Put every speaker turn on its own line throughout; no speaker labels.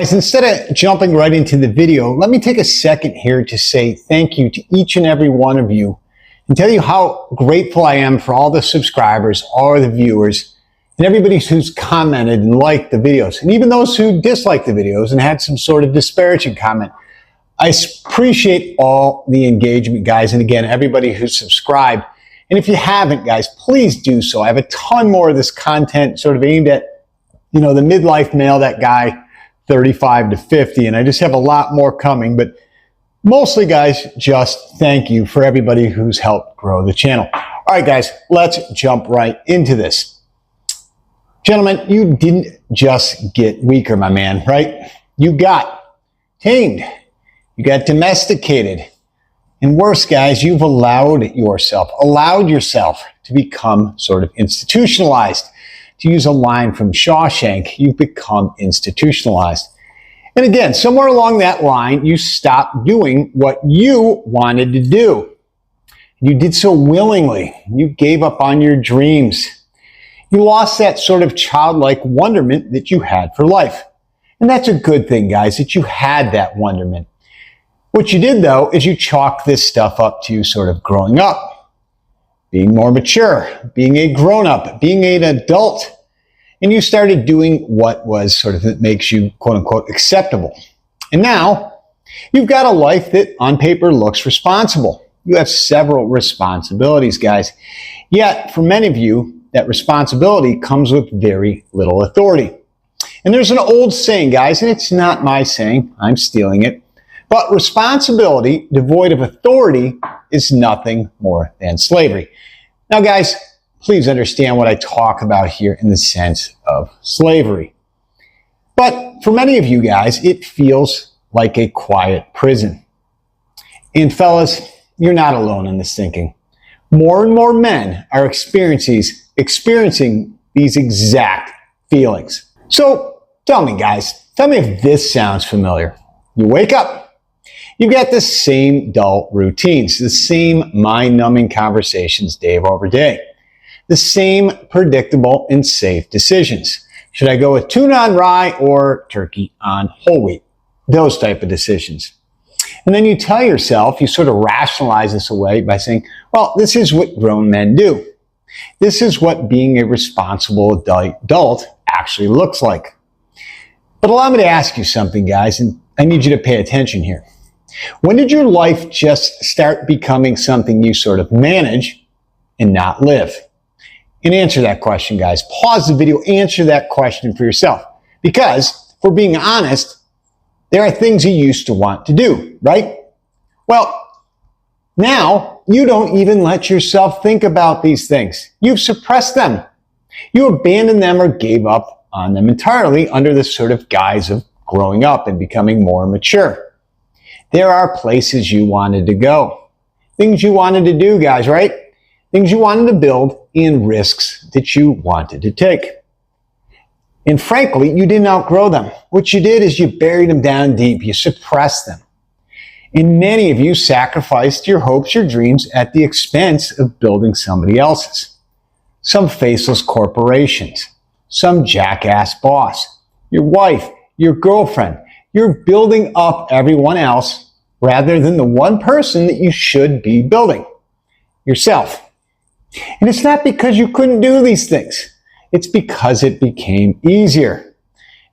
Guys, instead of jumping right into the video, let me take a second here to say thank you to each and every one of you and tell you how grateful I am for all the subscribers, all the viewers, and everybody who's commented and liked the videos, and even those who disliked the videos and had some sort of disparaging comment. I appreciate all the engagement, guys, and again, everybody who's subscribed. And if you haven't, guys, please do so. I have a ton more of this content sort of aimed at, the midlife male, that guy 35 to 50, and I just have a lot more coming, but mostly, guys, just thank you for everybody who's helped grow the channel. All right, guys, let's jump right into this. Gentlemen, you didn't just get weaker, my man, right? You got tamed. You got domesticated. And worse, guys, you've allowed yourself to become sort of institutionalized. To use a line from Shawshank, you've become institutionalized. And again, somewhere along that line, you stopped doing what you wanted to do. You did so willingly. You gave up on your dreams. You lost that sort of childlike wonderment that you had for life. And that's a good thing, guys, that you had that wonderment. What you did, though, is you chalked this stuff up to sort of growing up, being more mature, being a grown-up, being an adult. And you started doing what was sort of that makes you, quote unquote, acceptable. And now you've got a life that on paper looks responsible. You have several responsibilities, guys. Yet for many of you, that responsibility comes with very little authority. And there's an old saying, guys, and it's not my saying, I'm stealing it. But responsibility devoid of authority is nothing more than slavery. Now, guys, please understand what I talk about here in the sense of slavery. But for many of you guys, it feels like a quiet prison. And fellas, you're not alone in this thinking. More and more men are experiencing these exact feelings. So tell me, guys, if this sounds familiar. You wake up. You get the same dull routines, the same mind-numbing conversations day over day, the same predictable and safe decisions. Should I go with tuna on rye or turkey on whole wheat? Those type of decisions. And then you tell yourself, you sort of rationalize this away by saying, well, this is what grown men do. This is what being a responsible adult actually looks like. But allow me to ask you something, guys, and I need you to pay attention here. When did your life just start becoming something you sort of manage and not live? And answer that question, guys. Pause the video, answer that question for yourself. Because, if we're being honest, there are things you used to want to do, right? Well, now you don't even let yourself think about these things. You've suppressed them. You abandoned them or gave up on them entirely under the sort of guise of growing up and becoming more mature. There are places you wanted to go. Things you wanted to do, guys, right? Things you wanted to build and risks that you wanted to take. And frankly, you didn't outgrow them. What you did is you buried them down deep. You suppressed them. And many of you sacrificed your hopes, your dreams at the expense of building somebody else's. Some faceless corporations, some jackass boss, your wife, your girlfriend. You're building up everyone else rather than the one person that you should be building, yourself. And it's not because you couldn't do these things. It's because it became easier.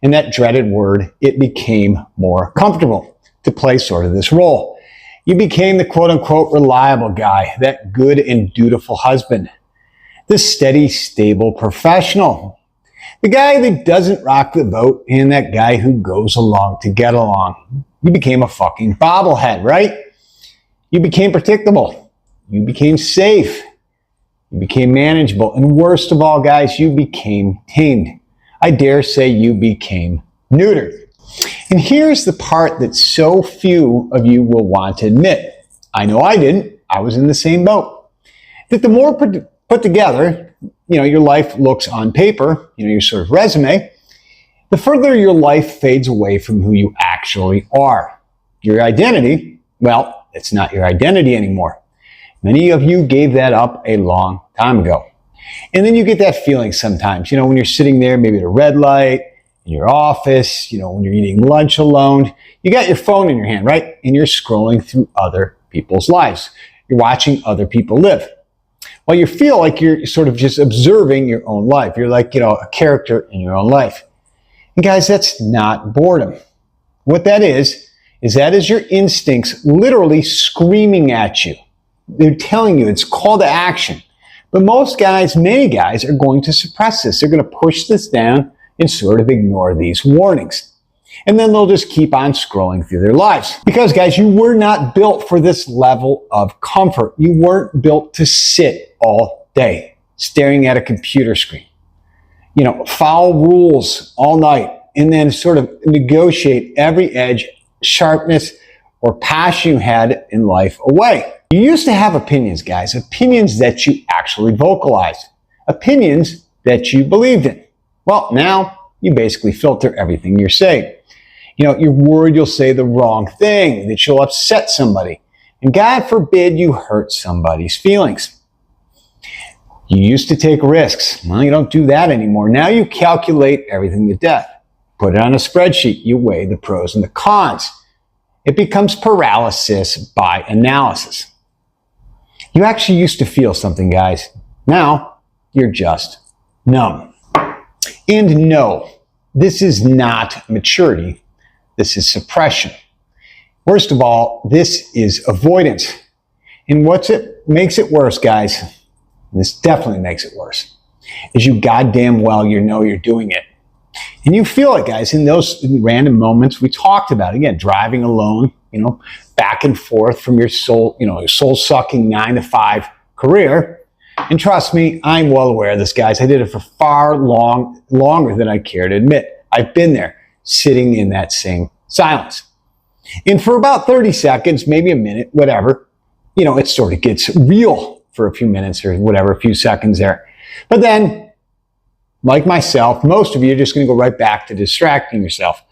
And that dreaded word, it became more comfortable to play sort of this role. You became the quote-unquote reliable guy, that good and dutiful husband, the steady, stable professional, the guy that doesn't rock the boat, and that guy who goes along to get along. You became a fucking bobblehead, right? You became predictable. You became safe. You became manageable. And worst of all, guys, you became tamed. I dare say you became neutered. And here's the part that so few of you will want to admit. I know I didn't. I was in the same boat. That the more put together, your life looks on paper, your sort of resume, the further your life fades away from who you actually are. Your identity, well, it's not your identity anymore. Many of you gave that up a long time ago. And then you get that feeling sometimes, when you're sitting there maybe at a red light in your office, when you're eating lunch alone. You got your phone in your hand, right? And you're scrolling through other people's lives. You're watching other people live. Well, you feel like you're sort of just observing your own life. You're like, a character in your own life. And guys, that's not boredom. What that is your instincts literally screaming at you. They're telling you it's call to action. But many guys are going to suppress this. They're going to push this down and sort of ignore these warnings. And then they'll just keep on scrolling through their lives. Because guys, you were not built for this level of comfort. You weren't built to sit all day staring at a computer screen. Follow rules all night and then sort of negotiate every edge, sharpness, or passion you had in life away. You used to have opinions, guys, opinions that you actually vocalized, opinions that you believed in. Well, now you basically filter everything you're saying. You're worried you'll say the wrong thing, that you'll upset somebody. And God forbid you hurt somebody's feelings. You used to take risks. Well, you don't do that anymore. Now you calculate everything to death. Put it on a spreadsheet. You weigh the pros and the cons. It becomes paralysis by analysis. You actually used to feel something, guys. Now you're just numb. And no, this is not maturity. This is suppression. Worst of all, this is avoidance. And makes it worse, guys, and this definitely makes it worse, is you goddamn well you're doing it. And you feel it, guys, in those random moments we talked about. Again, driving alone, back and forth from your soul-sucking 9-to-5 career. And trust me, I'm well aware of this, guys. I did it for far longer than I care to admit. I've been there, sitting in that same silence. And for about 30 seconds, maybe a minute, whatever, it sort of gets real for a few minutes or whatever, a few seconds there. But then, like myself, most of you are just going to go right back to distracting yourself.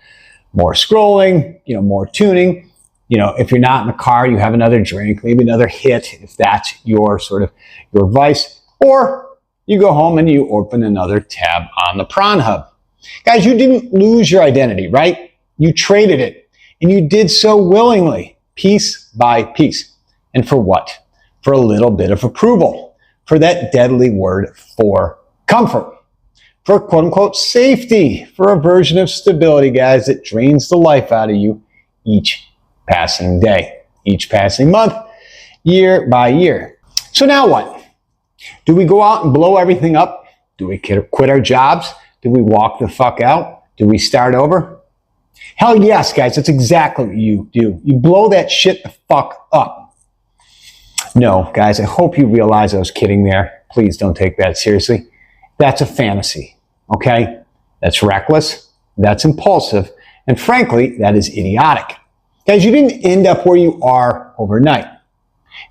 More scrolling, more tuning. If you're not in the car, you have another drink, maybe another hit, if that's your vice. Or you go home and you open another tab on the Prawn Hub. Guys, you didn't lose your identity, right? You traded it. And you did so willingly, piece by piece. And for what? For a little bit of approval. For that deadly word, for comfort. For quote-unquote safety. For a version of stability, guys, that drains the life out of you each passing day, each passing month, year by year. So now what? Do we go out and blow everything up? Do we quit our jobs? Do we walk the fuck out? Do we start over? Hell yes, guys, that's exactly what you do. You blow that shit the fuck up. No, guys, I hope you realize I was kidding there. Please don't take that seriously. That's a fantasy, okay? That's reckless, that's impulsive, and frankly, that is idiotic. Guys, you didn't end up where you are overnight.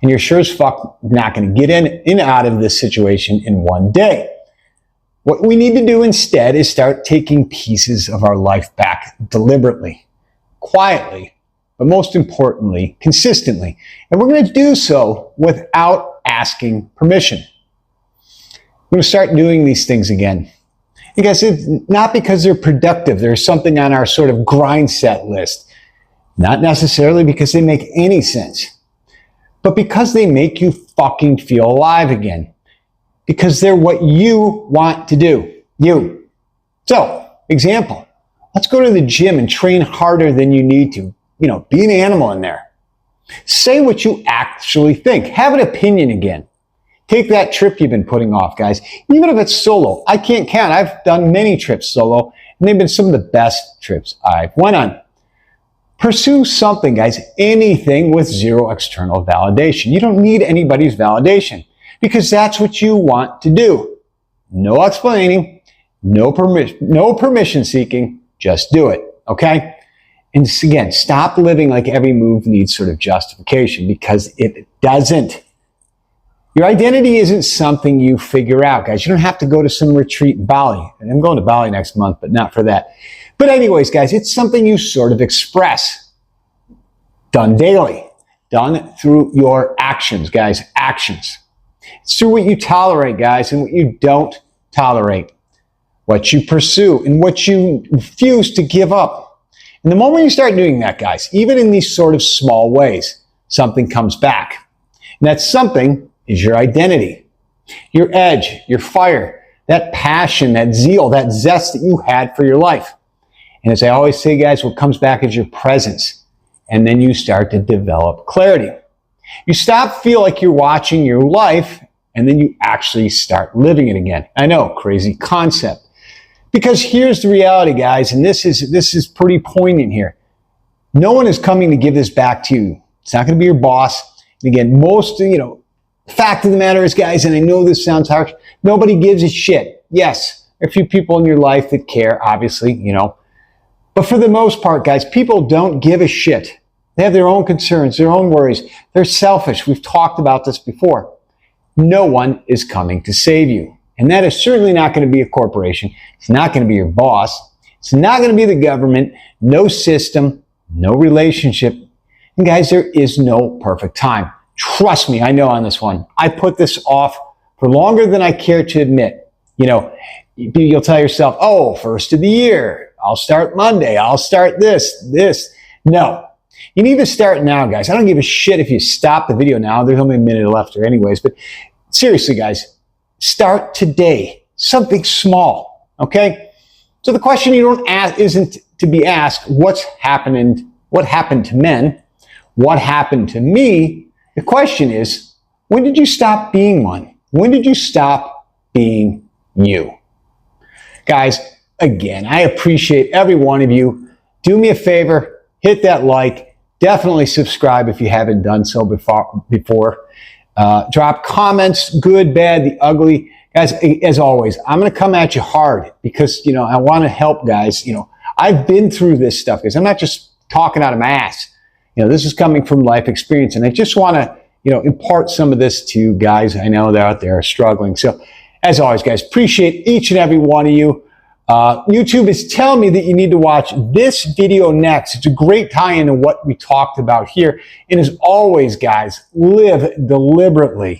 And you're sure as fuck not going to get in and out of this situation in one day. What we need to do instead is start taking pieces of our life back deliberately, quietly, but most importantly, consistently. And we're going to do so without asking permission. We're going to start doing these things again. And guys, it's not because they're productive. There's something on our sort of grind set list. Not necessarily because they make any sense, but because they make you fucking feel alive again. Because they're what you want to do. You. So, example, let's go to the gym and train harder than you need to. Be an animal in there. Say what you actually think. Have an opinion again. Take that trip you've been putting off, guys. Even if it's solo. I can't count. I've done many trips solo, and they've been some of the best trips I've went on. Pursue something, guys, anything with zero external validation. You don't need anybody's validation because that's what you want to do. No explaining, no permission seeking, just do it, okay? And again, stop living like every move needs sort of justification because it doesn't. Your identity isn't something you figure out, guys. You don't have to go to some retreat in Bali. And I'm going to Bali next month, but not for that. But anyways, guys, it's something you sort of express. Done daily. Done through your actions, guys. Actions. It's through what you tolerate, guys, and what you don't tolerate. what you pursue, and what you refuse to give up. And the moment you start doing that, guys, even in these sort of small ways, something comes back. And that something is your identity, your edge, your fire, that passion, that zeal, that zest that you had for your life. And as I always say, guys, what comes back is your presence. And then you start to develop clarity. You stop feel like you're watching your life, and then you actually start living it again. I know, crazy concept. Because here's the reality, guys, and this is pretty poignant here. No one is coming to give this back to you. It's not going to be your boss. And again, fact of the matter is, guys, and I know this sounds harsh, nobody gives a shit. Yes, there are a few people in your life that care, obviously, But for the most part, guys, people don't give a shit. They have their own concerns, their own worries. They're selfish. We've talked about this before. No one is coming to save you. And that is certainly not going to be a corporation. It's not going to be your boss. It's not going to be the government. No system, no relationship. And guys, there is no perfect time. Trust me, I know on this one. I put this off for longer than I care to admit. You'll tell yourself, oh, first of the year, I'll start Monday, I'll start this. No. You need to start now, guys. I don't give a shit if you stop the video now. There's only a minute left here anyways. But seriously, guys, start today. Something small, okay? So the question you don't ask isn't to be asked, what happened to men? What happened to me? The question is, when did you stop being one? When did you stop being you? Guys, again, I appreciate every one of you. Do me a favor, hit that like. Definitely subscribe if you haven't done so before. Drop comments, good, bad, the ugly. Guys, as always, I'm going to come at you hard because, I want to help guys. I've been through this stuff, guys. I'm not just talking out of my ass. This is coming from life experience, and I just want to, impart some of this to guys I know that out there are struggling. So, as always, guys, appreciate each and every one of you. YouTube is telling me that you need to watch this video next. It's a great tie-in to what we talked about here. And as always, guys, live deliberately.